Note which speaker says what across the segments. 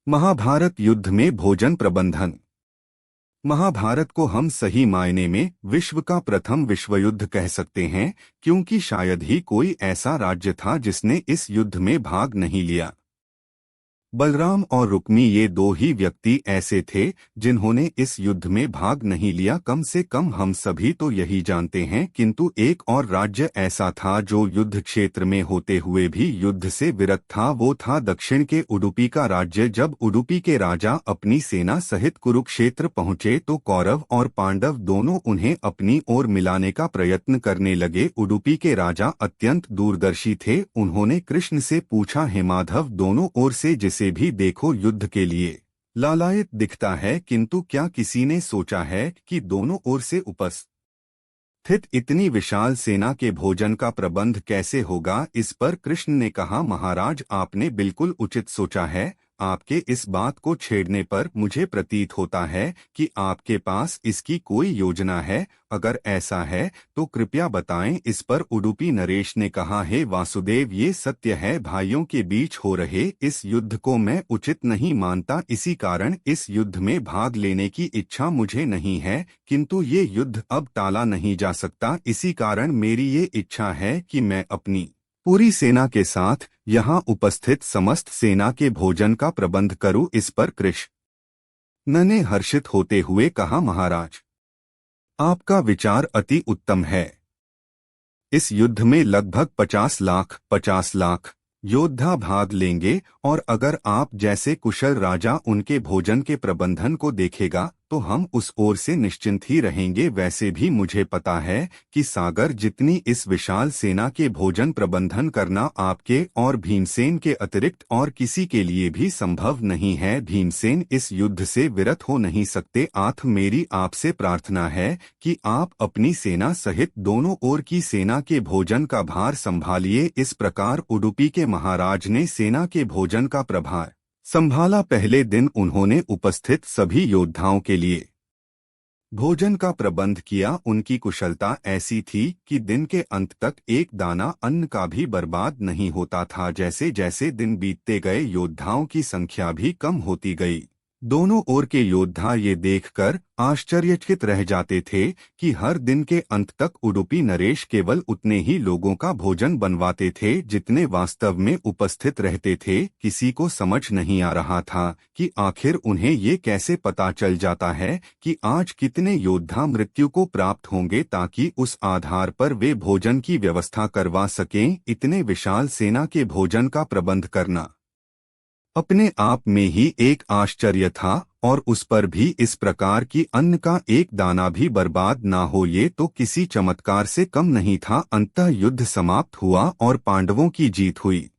Speaker 1: महाभारत युद्ध में भोजन प्रबंधन। महाभारत को हम सही मायने में विश्व का प्रथम विश्वयुद्ध कह सकते हैं, क्योंकि शायद ही कोई ऐसा राज्य था जिसने इस युद्ध में भाग नहीं लिया। बलराम और रुक्मी ये दो ही व्यक्ति ऐसे थे जिन्होंने इस युद्ध में भाग नहीं लिया। कम से कम हम सभी तो यही जानते हैं, किंतु एक और राज्य ऐसा था जो युद्ध क्षेत्र में होते हुए भी युद्ध से विरत था। वो था दक्षिण के उडुपी का राज्य। जब उडुपी के राजा अपनी सेना सहित कुरुक्षेत्र पहुंचे तो कौरव और पांडव दोनों उन्हें अपनी ओर मिलाने का प्रयत्न करने लगे। उडुपी के राजा अत्यंत दूरदर्शी थे। उन्होंने कृष्ण से पूछा, हे माधव, दोनों ओर से जिसे भी देखो युद्ध के लिए लालायित दिखता है, किंतु क्या किसी ने सोचा है कि दोनों ओर से उपस्थित इतनी विशाल सेना के भोजन का प्रबंध कैसे होगा? इस पर कृष्ण ने कहा, महाराज, आपने बिल्कुल उचित सोचा है। आपके इस बात को छेड़ने पर मुझे प्रतीत होता है कि आपके पास इसकी कोई योजना है। अगर ऐसा है तो कृपया बताएं। इस पर उडुपी नरेश ने कहा, हे वासुदेव, ये सत्य है, भाइयों के बीच हो रहे इस युद्ध को मैं उचित नहीं मानता। इसी कारण इस युद्ध में भाग लेने की इच्छा मुझे नहीं है, किंतु ये युद्ध अब टाला नहीं जा सकता। इसी कारण मेरी ये इच्छा है कि मैं अपनी पूरी सेना के साथ यहाँ उपस्थित समस्त सेना के भोजन का प्रबंध करूं। इस पर कृष्ण ने हर्षित होते हुए कहा, महाराज, आपका विचार अति उत्तम है। इस युद्ध में लगभग 50 लाख योद्धा भाग लेंगे, और अगर आप जैसे कुशल राजा उनके भोजन के प्रबंधन को देखेगा तो हम उस ओर से निश्चिंत ही रहेंगे। वैसे भी मुझे पता है कि सागर जितनी इस विशाल सेना के भोजन प्रबंधन करना आपके और भीमसेन के अतिरिक्त और किसी के लिए भी संभव नहीं है। भीमसेन इस युद्ध से विरत हो नहीं सकते। मेरी आपसे प्रार्थना है कि आप अपनी सेना सहित दोनों ओर की सेना के भोजन का भार संभालिए। इस प्रकार उडुपी के महाराज ने सेना के भोजन का प्रभार संभाला। पहले दिन उन्होंने उपस्थित सभी योद्धाओं के लिए भोजन का प्रबंध किया। उनकी कुशलता ऐसी थी कि दिन के अंत तक एक दाना अन्न का भी बर्बाद नहीं होता था। जैसे जैसे दिन बीतते गए योद्धाओं की संख्या भी कम होती गई। दोनों ओर के योद्धा ये देखकर आश्चर्यचकित रह जाते थे कि हर दिन के अंत तक उडुपी नरेश केवल उतने ही लोगों का भोजन बनवाते थे जितने वास्तव में उपस्थित रहते थे। किसी को समझ नहीं आ रहा था कि आखिर उन्हें ये कैसे पता चल जाता है कि आज कितने योद्धा मृत्यु को प्राप्त होंगे, ताकि उस आधार पर वे भोजन की व्यवस्था करवा सकें। इतने विशाल सेना के भोजन का प्रबंध करना अपने आप में ही एक आश्चर्य था, और उस पर भी इस प्रकार की अन्न का एक दाना भी बर्बाद ना हो, ये तो किसी चमत्कार से कम नहीं था। अंततः युद्ध समाप्त हुआ और पांडवों की जीत हुई।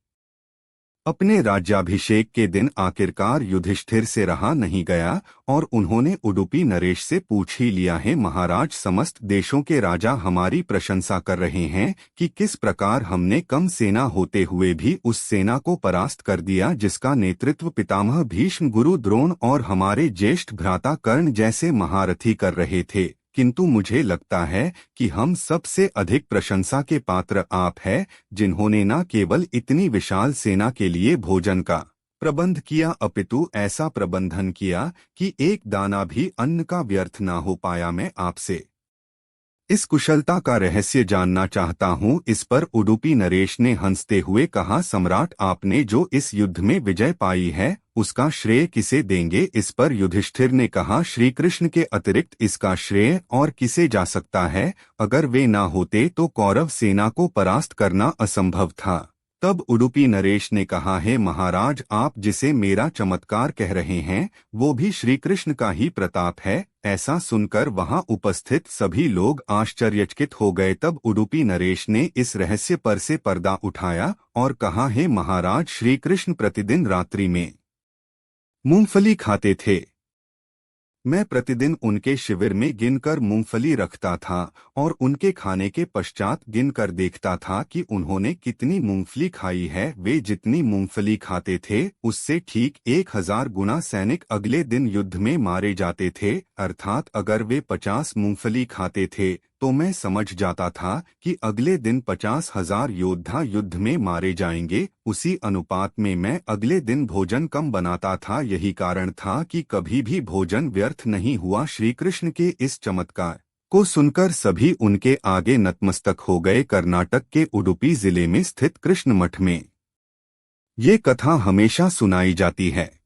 Speaker 1: अपने राज्याभिषेक के दिन आखिरकार युधिष्ठिर से रहा नहीं गया और उन्होंने उडुपी नरेश से पूछ ही लिया है, महाराज, समस्त देशों के राजा हमारी प्रशंसा कर रहे हैं कि किस प्रकार हमने कम सेना होते हुए भी उस सेना को परास्त कर दिया जिसका नेतृत्व पितामह भीष्म, गुरु द्रोण और हमारे ज्येष्ठ भ्राता कर्ण जैसे महारथी कर रहे थे। किंतु मुझे लगता है कि हम सबसे अधिक प्रशंसा के पात्र आप हैं, जिन्होंने न केवल इतनी विशाल सेना के लिए भोजन का प्रबंध किया, अपितु ऐसा प्रबंधन किया कि एक दाना भी अन्न का व्यर्थ न हो पाया। मैं आपसे इस कुशलता का रहस्य जानना चाहता हूँ। इस पर उडुपी नरेश ने हंसते हुए कहा, सम्राट, आपने जो इस युद्ध में विजय पाई है उसका श्रेय किसे देंगे? इस पर युधिष्ठिर ने कहा, श्री कृष्ण के अतिरिक्त इसका श्रेय और किसे जा सकता है? अगर वे ना होते तो कौरव सेना को परास्त करना असंभव था। तब उडुपी नरेश ने कहा, है महाराज, आप जिसे मेरा चमत्कार कह रहे हैं वो भी श्री कृष्ण का ही प्रताप है। ऐसा सुनकर वहां उपस्थित सभी लोग आश्चर्यचकित हो गए। तब उडुपी नरेश ने इस रहस्य पर से पर्दा उठाया और कहा, हे महाराज, श्री कृष्ण प्रतिदिन रात्रि में मूंगफली खाते थे। मैं प्रतिदिन उनके शिविर में गिनकर मूंगफली रखता था और उनके खाने के पश्चात गिनकर देखता था कि उन्होंने कितनी मूंगफली खाई है। वे जितनी मूंगफली खाते थे उससे ठीक 1000 गुना सैनिक अगले दिन युद्ध में मारे जाते थे। अर्थात अगर वे 50 मूंगफली खाते थे तो मैं समझ जाता था कि अगले दिन 50,000 योद्धा युद्ध में मारे जाएंगे। उसी अनुपात में मैं अगले दिन भोजन कम बनाता था। यही कारण था कि कभी भी भोजन व्यर्थ नहीं हुआ। श्री कृष्ण के इस चमत्कार को सुनकर सभी उनके आगे नतमस्तक हो गए। कर्नाटक के उडुपी जिले में स्थित कृष्ण मठ में ये कथा हमेशा सुनाई जाती है।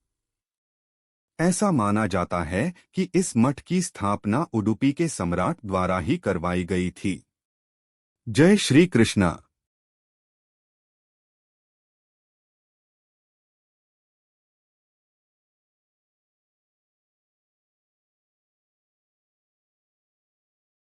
Speaker 1: ऐसा माना जाता है कि इस मठ की स्थापना उडुपी के सम्राट द्वारा ही करवाई गई थी। जय श्री कृष्णा।